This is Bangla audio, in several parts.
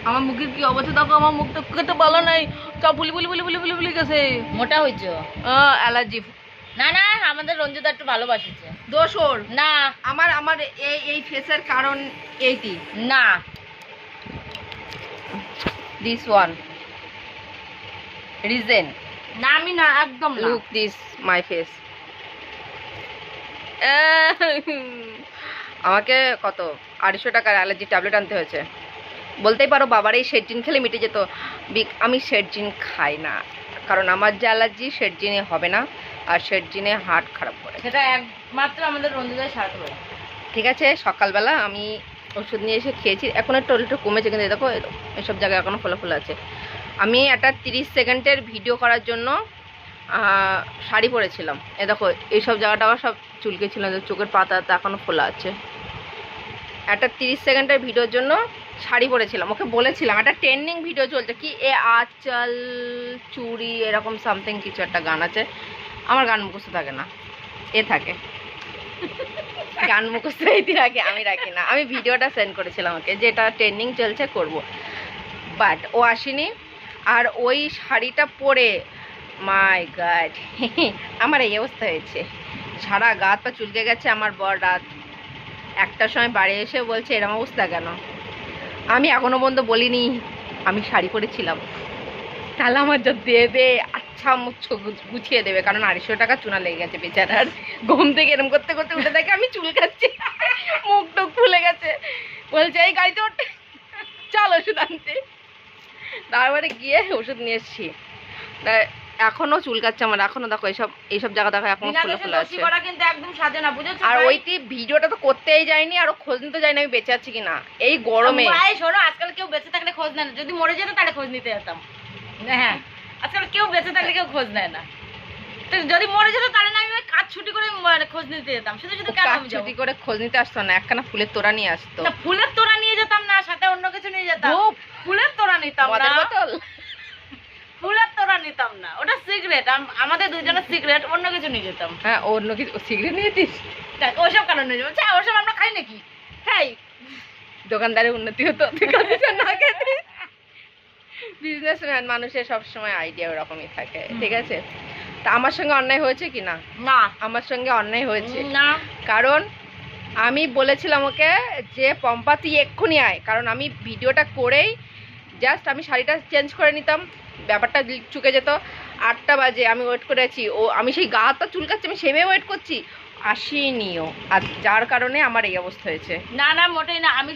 আমার মুখের কি অবস্থা দেখো, আমার মুখটা কেটে ভালো নাই, সব ফুলি ফুলি ফুলি ফুলি ফুলি ফুলি গেছে। মোটা হয়েছো? অ্যালার্জি। না না, আমাদের রঞ্জিতা একটু ভালোবাসিছে। দোষর না, আমার আমার এই ফেসের কারণ এইটি না, দিস ওয়ান রিজন। না আমি না, একদম না। Look this my face. আমাকে কত 250 টাকার অ্যালার্জি ট্যাবলেট আনতে হয়েছে। বলতেই পারো বাবার এই শেরজিন খেলে মিটে যেত। আমি শেরজিন খাই না, কারণ আমার যে অ্যালার্জি শেরজিনে হবে না, আর শেরজিনে হার্ট খারাপ করে। সেটা একমাত্র আমাদের রঞ্জিতাই সারাতে পারে। ঠিক আছে, সকালবেলা আমি ওষুধ নিয়ে এসে খেয়েছি, এখন একটু কমেছে, কিন্তু দেখো এসব জায়গায় এখনও ফোলা ফোলা আছে। আমি একটা 30 সেকেন্ডের ভিডিও করার জন্য শাড়ি পরেছিলাম, এ দেখো এইসব জায়গাটা আবার সব চুলকেছিল, চোখের পাতা এখনও ফোলা আছে। একটা 30 সেকেন্ডের ভিডিওর জন্য শাড়ি পরেছিলাম, ওকে বলেছিলাম, একটা ট্রেন্ডিং ভিডিও চলছে কি এ আঁচল চুড়ি এরকম সামথিং কিছু একটা গান আছে। আমার গান মুখস্থ থাকে না, এ থাকে গান মুখস্থ এইটি রাখে, আমি রাখি না। আমি ভিডিওটা সেন্ড করেছিলাম ওকে যে এটা ট্রেন্ডিং চলছে করব, বাট ও আসেনি। আর ওই শাড়িটা পরে মাই গড আমার এই অবস্থা হয়েছে, সারা গা পা চুলকে গেছে। আমার বর রাত 1টার সময় বাড়ি এসে বলছে এরকম অবস্থা কেন। আমি এখনো পর্যন্ত বলিনি আমি শাড়ি পরেছিলাম, তাহলে আমার যা দেবে আচ্ছা মুখ গুছিয়ে দেবে, কারণ 250 টাকা চুনা লেগে গেছে বেচারার। ঘুম থেকে এরম করতে করতে উঠে দেখে আমি চুল কাচ্ছি, মুখ টুক ফুলে গেছে, বলছে এই গাড়িতে ওঠ, চল ওষুধ আনতে। তারপরে গিয়ে ওষুধ নিয়ে এসছি, এখনো চুল কাচ্ছে আমার, এখনো দেখো এইসব জায়গা দেখো এখনো ফুলে ফুলে আছে। কিন্তু একদম সাজে না, বুঝেছো? আর ওইটি ভিডিওটা তো করতেই যায়নি, আর খোঁজ নিতে যায়নি আমি বেঁচে আছি কিনা এই গরমে। ভাই শোনো, আজকাল কেউ বেঁচে থাকলে খোঁজ নেয় না, যদি মরে যেত তাহলে খোঁজ নিতে যেতাম। হ্যাঁ, আজকাল কেউ বেঁচে থাকলে কেউ খোঁজ নেয় না, তো যদি মরে যেত তাহলে না আমি কাজ ছুটি করে খোঁজ নিতে যেতাম। শুধু শুধু কেন আমি ছুটি করে খোঁজ নিতে আসতো না, একখানা ফুলের তোড়া নিয়ে আসতো। ফুলের তোড়া নিয়ে যেতাম না, সাথে অন্য কিছু নিয়ে যেতাম। ফুলের তোড়া নিতাম না, বোতল ফুলের তোড়া নিতাম না, ওটা সিগারেট, আমাদের দুজনের সিগারেট, অন্য কিছু নিয়ে যেতাম। হ্যাঁ, অন্য কিছু সিগারেট নিয়েছিস? ওসব কারণ নিয়ে যাবো, ওসব আমরা খাই নাকি? খাই, দোকানদারের উন্নতি হতো না খেতে। বিজনেসম্যান মানুষের সবসময় আইডিয়া ওরকমই থাকে, ঠিক আছে। তা আমার সঙ্গে অন্যায় হয়েছে কি না? না, আমার সঙ্গে অন্যায় হয়েছে না, কারণ আমি বলেছিলাম ওকে যে পম্পা তুই এক্ষুনি আয়, কারণ আমি ভিডিওটা করেই জাস্ট আমি শাড়িটা চেঞ্জ করে নিতাম, ব্যাপারটা চুকে যেত। 8টা বাজে আমি ওয়েট করে আছি, আমি সেই গা হাতটা চুলকাচ্ছি, আমি সেভাবে ওয়েট করছি, আসেনিও, আর যার কারণে আমার এই অবস্থা হয়েছে। না না, মোটেই না। আমি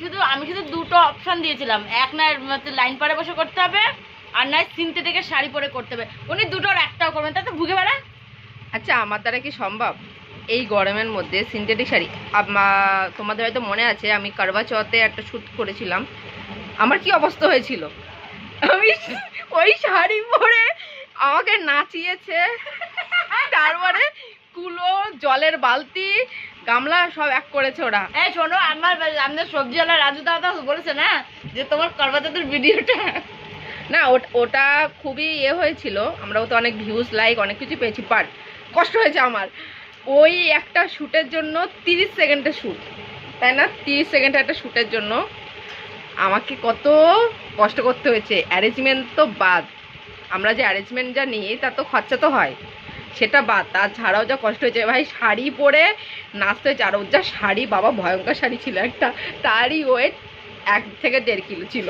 শুধু দুটো অপশন দিয়েছিলাম, এক না লাইন পারে বসে করতে হবে, আর নয় সিনথেটিকের শাড়ি পরে করতে হবে। উনি দুটোর একটাও করবেন, তাতে ভুগে বেড়া। আচ্ছা, আমার দ্বারা কি সম্ভব এই গরমের মধ্যে সিনথেটিক শাড়ি? তোমাদের হয়তো মনে আছে আমি করবা চৌথে একটা শ্যুট করেছিলাম, আমার কি অবস্থা হয়েছিল। আমি ওই শাড়ি পরে আমাকে নাচিয়েছে, তারপরে কুলো জলের বালতি গামলা সব এক করেছে ওরা। এই শোনো, আমাদের সবজিওয়ালা রাজু দাদা বলেছে না যে তোমার করবাচাঁদের ভিডিওটা, না ওটা খুবই হয়েছিল, আমরাও তো অনেক ভিউজ লাইক অনেক কিছু পেয়েছি, বাট কষ্ট হয়েছে আমার ওই একটা শ্যুটের জন্য। 30 সেকেন্ডের শ্যুট, তাই না? 30 সেকেন্ডের একটা শ্যুটের জন্য আমাকে কত কষ্ট করতে হয়েছে। অ্যারেঞ্জমেন্ট তো বাদ, আমরা যে অ্যারেঞ্জমেন্ট যা নিই তার তো খরচা তো হয়, সেটা বাদ, তাছাড়াও যা কষ্ট হয়েছে ভাই, শাড়ি পরে নাচতে হয়েছে। আর ওর যা শাড়ি, বাবা ভয়ঙ্কর শাড়ি ছিল একটা, তারই ওয়েট 1 থেকে 1.5 কিলো ছিল।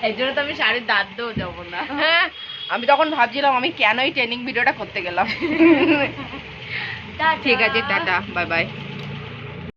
এই জন্য তো আমি শাড়ির দাঁত দিয়েও যাবো না। হ্যাঁ, আমি তখন ভাবছিলাম আমি কেন এই ট্রেনিং ভিডিওটা করতে গেলাম। ঠিক আছে, টাটা, বাই বাই।